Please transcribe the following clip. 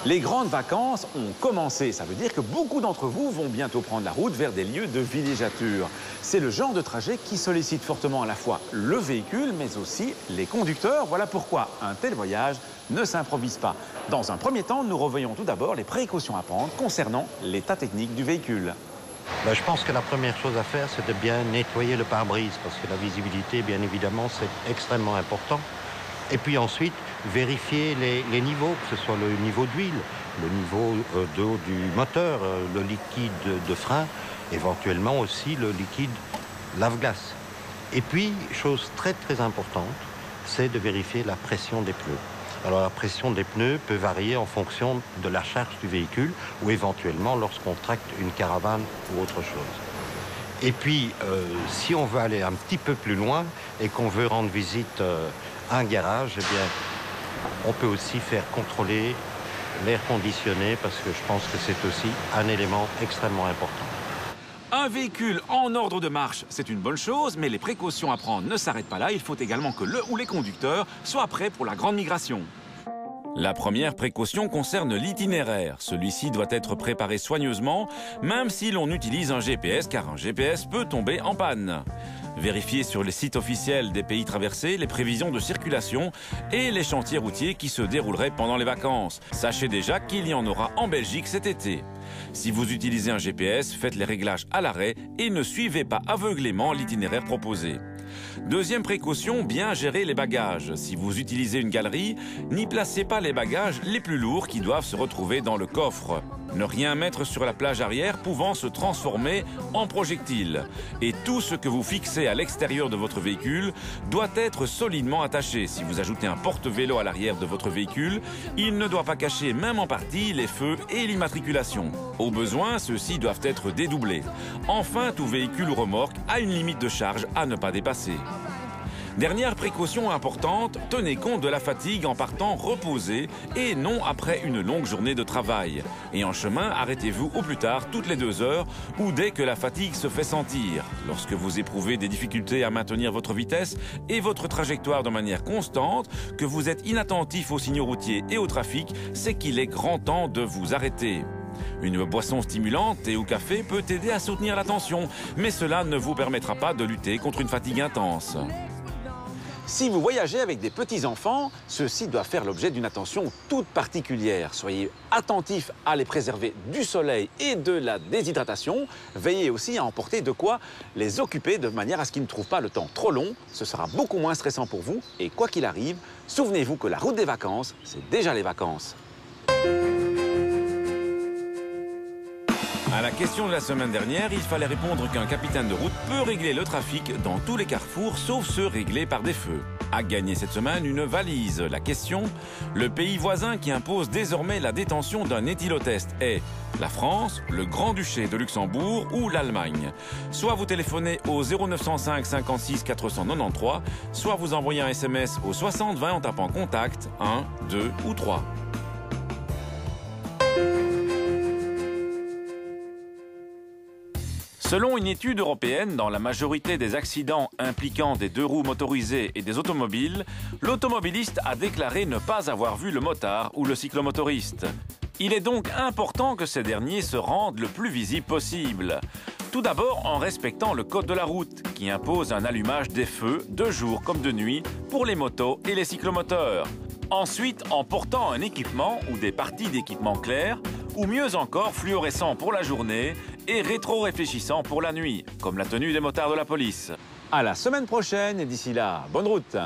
Les grandes vacances ont commencé. Ça veut dire que beaucoup d'entre vous vont bientôt prendre la route vers des lieux de villégiature. C'est le genre de trajet qui sollicite fortement à la fois le véhicule, mais aussi les conducteurs. Voilà pourquoi un tel voyage ne s'improvise pas. Dans un premier temps, nous revoyons tout d'abord les précautions à prendre concernant l'état technique du véhicule. Je pense que la première chose à faire, c'est de bien nettoyer le pare-brise, parce que la visibilité, bien évidemment, c'est extrêmement important. Et puis ensuite, vérifier les niveaux, que ce soit le niveau d'huile, le niveau d'eau du moteur, le liquide de frein, éventuellement aussi le liquide lave-glace. Et puis, chose très très importante, c'est de vérifier la pression des pneus. Alors la pression des pneus peut varier en fonction de la charge du véhicule ou éventuellement lorsqu'on tracte une caravane ou autre chose. Et puis, si on veut aller un petit peu plus loin et qu'on veut rendre visite à un garage, eh bien, on peut aussi faire contrôler l'air conditionné parce que je pense que c'est aussi un élément extrêmement important. Un véhicule en ordre de marche, c'est une bonne chose, mais les précautions à prendre ne s'arrêtent pas là. Il faut également que le ou les conducteurs soient prêts pour la grande migration. La première précaution concerne l'itinéraire. Celui-ci doit être préparé soigneusement, même si l'on utilise un GPS, car un GPS peut tomber en panne. Vérifiez sur les sites officiels des pays traversés les prévisions de circulation et les chantiers routiers qui se dérouleraient pendant les vacances. Sachez déjà qu'il y en aura en Belgique cet été. Si vous utilisez un GPS, faites les réglages à l'arrêt et ne suivez pas aveuglément l'itinéraire proposé. Deuxième précaution, bien gérer les bagages. Si vous utilisez une galerie, n'y placez pas les bagages les plus lourds qui doivent se retrouver dans le coffre. Ne rien mettre sur la plage arrière pouvant se transformer en projectile. Et tout ce que vous fixez à l'extérieur de votre véhicule doit être solidement attaché. Si vous ajoutez un porte-vélo à l'arrière de votre véhicule, il ne doit pas cacher même en partie les feux et l'immatriculation. Au besoin, ceux-ci doivent être dédoublés. Enfin, tout véhicule ou remorque a une limite de charge à ne pas dépasser. Dernière précaution importante, tenez compte de la fatigue en partant reposé et non après une longue journée de travail. Et en chemin, arrêtez-vous au plus tard toutes les 2 heures ou dès que la fatigue se fait sentir. Lorsque vous éprouvez des difficultés à maintenir votre vitesse et votre trajectoire de manière constante, que vous êtes inattentif aux signaux routiers et au trafic, c'est qu'il est grand temps de vous arrêter. Une boisson stimulante, thé ou café, peut aider à soutenir la tension, mais cela ne vous permettra pas de lutter contre une fatigue intense. Si vous voyagez avec des petits-enfants, ceux-ci doivent faire l'objet d'une attention toute particulière. Soyez attentifs à les préserver du soleil et de la déshydratation. Veillez aussi à emporter de quoi les occuper de manière à ce qu'ils ne trouvent pas le temps trop long. Ce sera beaucoup moins stressant pour vous. Et quoi qu'il arrive, souvenez-vous que la route des vacances, c'est déjà les vacances. À la question de la semaine dernière, il fallait répondre qu'un capitaine de route peut régler le trafic dans tous les carrefours, sauf ceux réglés par des feux. A gagné cette semaine une valise. La question, le pays voisin qui impose désormais la détention d'un éthylotest est la France, le Grand-Duché de Luxembourg ou l'Allemagne. Soit vous téléphonez au 0905 56 493, soit vous envoyez un SMS au 60 20 en tapant contact 1, 2 ou 3. Selon une étude européenne, dans la majorité des accidents impliquant des 2 roues motorisées et des automobiles, l'automobiliste a déclaré ne pas avoir vu le motard ou le cyclomotoriste. Il est donc important que ces derniers se rendent le plus visible possible. Tout d'abord en respectant le code de la route, qui impose un allumage des feux de jour comme de nuit pour les motos et les cyclomoteurs. Ensuite, en portant un équipement ou des parties d'équipement claires, ou mieux encore fluorescent pour la journée et rétro-réfléchissant pour la nuit, comme la tenue des motards de la police. À la semaine prochaine et d'ici là, bonne route!